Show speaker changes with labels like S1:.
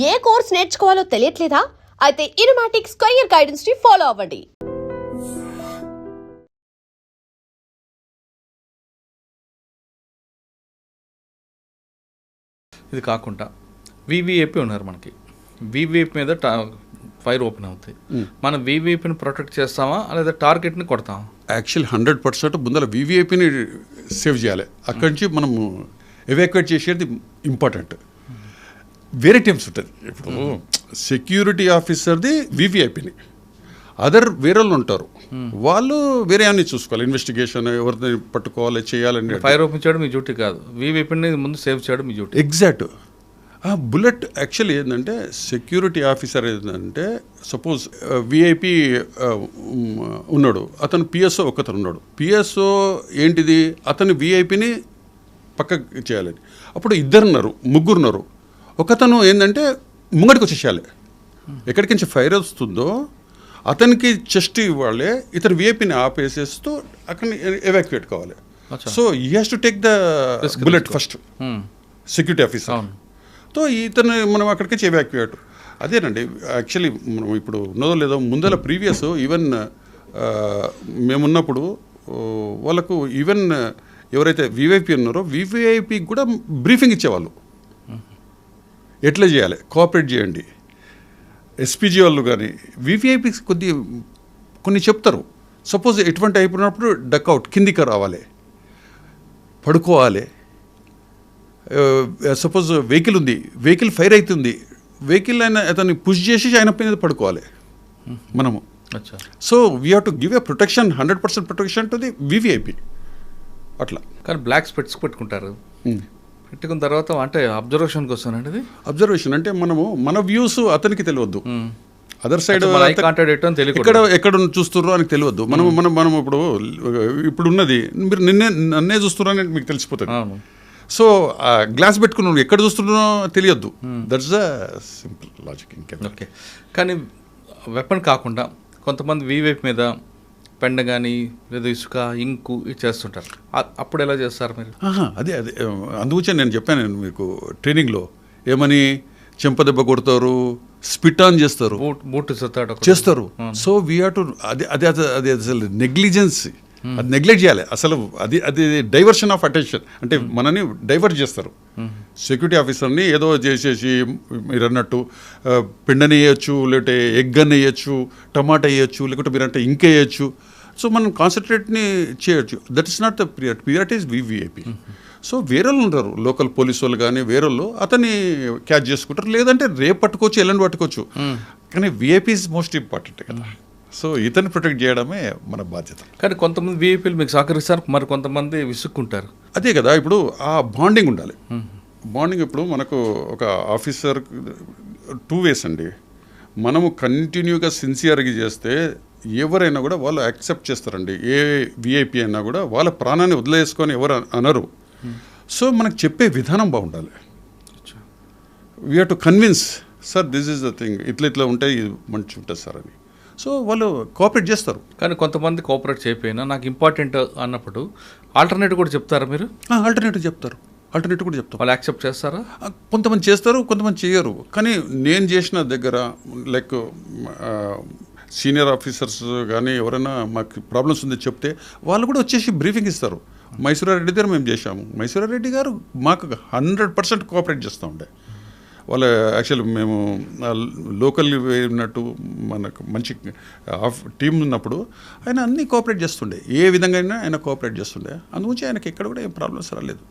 S1: ఏ course నేర్చుకోవాలో తెలియట్లేదా? అయితే ఇనుమాటిక్స్ career guidance ని follow అవ్వండి.
S2: ఇది కాకుండా వివిఐపి ఉన్నారు. మనకి వివిఐపి మీద ఫైర్ ఓపెన్ అవుతాయి. మనం వివిఐపిని ప్రొటెక్ట్ చేస్తామా లేదా టార్గెట్ని కొడతామా?
S3: యాక్చువల్ 100% ముందర వివిఐపిని సేవ్ చేయాలి. అక్కడి నుంచి మనము ఎవాక్యుయేట్ చేసేది ఇంపార్టెంట్. వేరే టీమ్స్ ఉంటుంది. ఇప్పుడు సెక్యూరిటీ ఆఫీసర్ది వివిఐపిని, వేరే వాళ్ళు ఉంటారు, వాళ్ళు వేరే అన్ని చూసుకోవాలి. ఇన్వెస్టిగేషన్ ఎవరిని పట్టుకోవాలి చేయాలని.
S2: ఫైర్ ఓపెన్ చేయడం మీ డ్యూటీ కాదు, వివిఐపిని ముందు సేవ్ చేయడం మీ డ్యూటీ.
S3: ఎగ్జాక్ట్. బుల్లెట్ యాక్చువల్లీ ఏంటంటే సెక్యూరిటీ ఆఫీసర్ ఏంటంటే సపోజ్ విఐపి ఉన్నాడు, అతను పిఎస్ఓ ఒకతను ఉన్నాడు. పిఎస్ఓ ఏంటిది, అతను విఐపిని పక్కకి చేయాలని. అప్పుడు ముగ్గురున్నారు. ఒకతను ఏంటంటే ముంగడికి వచ్చేసేయాలి. ఎక్కడికి నుంచి ఫైర్ వస్తుందో అతనికి చెస్ట్ ఇవ్వాలి, ఇతను విఐపిని ఆపేసేస్తూ అక్కడిని ఎవాక్యుయేట్ కావాలి. So he has to take the bullet first, security officer. So ఇతను మనం అక్కడికి ఎవాక్యుయేట్. అదేనండి యాక్చువల్లీ మనం ఇప్పుడు ఉన్నదో లేదో ముందర ప్రీవియస్ ఈవెన్ మేమున్నప్పుడు వాళ్ళకు ఈవెన్ ఎవరైతే వివిఐపి ఉన్నారో వివిఐపికి కూడా బ్రీఫింగ్ ఇచ్చేవాళ్ళు, ఎట్లా చేయాలి, కోఆపరేట్ చేయండి. ఎస్పీజీ వాళ్ళు కానీ వివిఐపి కొన్ని చెప్తారు. సపోజ్ ఎటువంటి అయిపోయినప్పుడు డక్అవుట్, కిందికి రావాలి, పడుకోవాలి. సపోజ్ వెహికల్ ఉంది, వెహికల్ ఫైర్ అవుతుంది, వెహికల్ అతన్ని పుష్ చేసి ఆయన పైన పడుకోవాలి మనము. So we have to give a protection, 100% protection to the VVIP. అట్లా.
S2: కానీ బ్లాక్ స్పెట్స్ పెట్టుకుంటారు. పెట్టుకున్న తర్వాత అంటే అబ్జర్వేషన్కి వస్తానండి. అది
S3: అబ్జర్వేషన్ అంటే మన వ్యూస్ అతనికి తెలియద్దు, అదర్ సైడ్ ఎక్కడ చూస్తున్నారో అని తెలియద్దు. మనం ఇప్పుడు ఉన్నది మీరు నన్నే చూస్తున్నారని మీకు తెలిసిపోతుంది. సో గ్లాస్ పెట్టుకున్నాడు, ఎక్కడ చూస్తున్నారో తెలియద్దు. That's the simple logic.
S2: Okay. కానీ వెపన్ కాకుండా కొంతమంది వివేప్ మీద పెండ కానీ లేదా ఇసుక, ఇంకు ఇది చేస్తుంటారు. అప్పుడు ఎలా చేస్తారు మీరు?
S3: అదే అందుగురించి నేను చెప్పాను మీకు ట్రైనింగ్లో, ఏమని చెంపదెబ్బ కొడతారు, స్పిట్ ఆన్ చేస్తారు, చేస్తారు. సో వీ హ్యావ్ టు అది అసలు నెగ్లిజెన్స్, అది నెగ్లెక్ట్ చేయాలి అసలు. అది డైవర్షన్ ఆఫ్ అటెన్షన్, అంటే మనని డైవర్ట్ చేస్తారు. సెక్యూరిటీ ఆఫీసర్ని ఏదో చేసేసి మీరు అన్నట్టు పిండని వేయచ్చు, లేకపోతే ఎగ్ అని వేయచ్చు, టమాటా వేయచ్చు, లేకపోతే మీరంటే ఇంకేయచ్చు. సో మనం కాన్సన్ట్రేట్ని చేయొచ్చు. That is not the priority is VVIP. So వేరేళ్ళు ఉంటారు, లోకల్ పోలీసు వాళ్ళు కానీ వేరేళ్ళు అతన్ని క్యాచ్ చేసుకుంటారు, లేదంటే రేపు పట్టుకోవచ్చు, ఎల్లుండి పట్టుకోవచ్చు. కానీ విఐపి ఈజ్ మోస్ట్ ఇంపార్టెంట్ కదా. సో ఇతన్ని ప్రొటెక్ట్ చేయడమే మన బాధ్యత.
S2: కానీ కొంతమంది విఐపీలు మీకు సహకరిస్తారు, మరి కొంతమంది విసుక్కుంటారు.
S3: అదే కదా, ఇప్పుడు ఆ బాండింగ్ ఉండాలి. బాండింగ్ ఇప్పుడు మనకు ఒక ఆఫీసర్ 2 ways అండి. మనము కంటిన్యూగా సిన్సియర్గా చేస్తే ఎవరైనా కూడా వాళ్ళు యాక్సెప్ట్ చేస్తారండి. ఏ విఐపి అయినా కూడా వాళ్ళ ప్రాణాన్ని వదిలేసుకొని ఎవరు అనరు. సో మనకు చెప్పే విధానం బాగుండాలి. We have to convince, sir this is the thing, ఇట్లా ఉంటే ఇది మంచి ఉంటుంది సార్ అని. సో వాళ్ళు కోఆపరేట్ చేస్తారు.
S2: కానీ కొంతమంది కోఆపరేట్ చేయకపోయినా నాకు ఇంపార్టెంట్ అన్నప్పుడు ఆల్టర్నేటివ్ కూడా చెప్తారా మీరు?
S3: ఆల్టర్నేటివ్ చెప్తారు, ఆల్టర్నేటివ్ కూడా చెప్తారు.
S2: వాళ్ళు యాక్సెప్ట్ చేస్తారా?
S3: కొంతమంది చేస్తారు, కొంతమంది చేయరు. కానీ నేను చేసిన దగ్గర లైక్ సీనియర్ ఆఫీసర్స్ కానీ ఎవరైనా మాకు ప్రాబ్లమ్స్ ఉంది చెప్తే వాళ్ళు కూడా వచ్చేసి బ్రీఫింగ్ ఇస్తారు. మైసూరారెడ్డి దగ్గర మేము చేశాము, మైసూరారెడ్డి గారు మాకు 100% కోఆపరేట్ చేస్తూ ఉండే. వాళ్ళ యాక్చువల్లీ మేము లోకల్ ఉన్నట్టు మనకు మంచి టీం ఉన్నప్పుడు ఆయన అన్నీ కోఆపరేట్ చేస్తుండే, ఏ విధంగా అయినా ఆయన కోఆపరేట్ చేస్తుండే. అందుగురించి ఆయనకి ఎక్కడ కూడా ఏం ప్రాబ్లమ్స్ రాలేదు.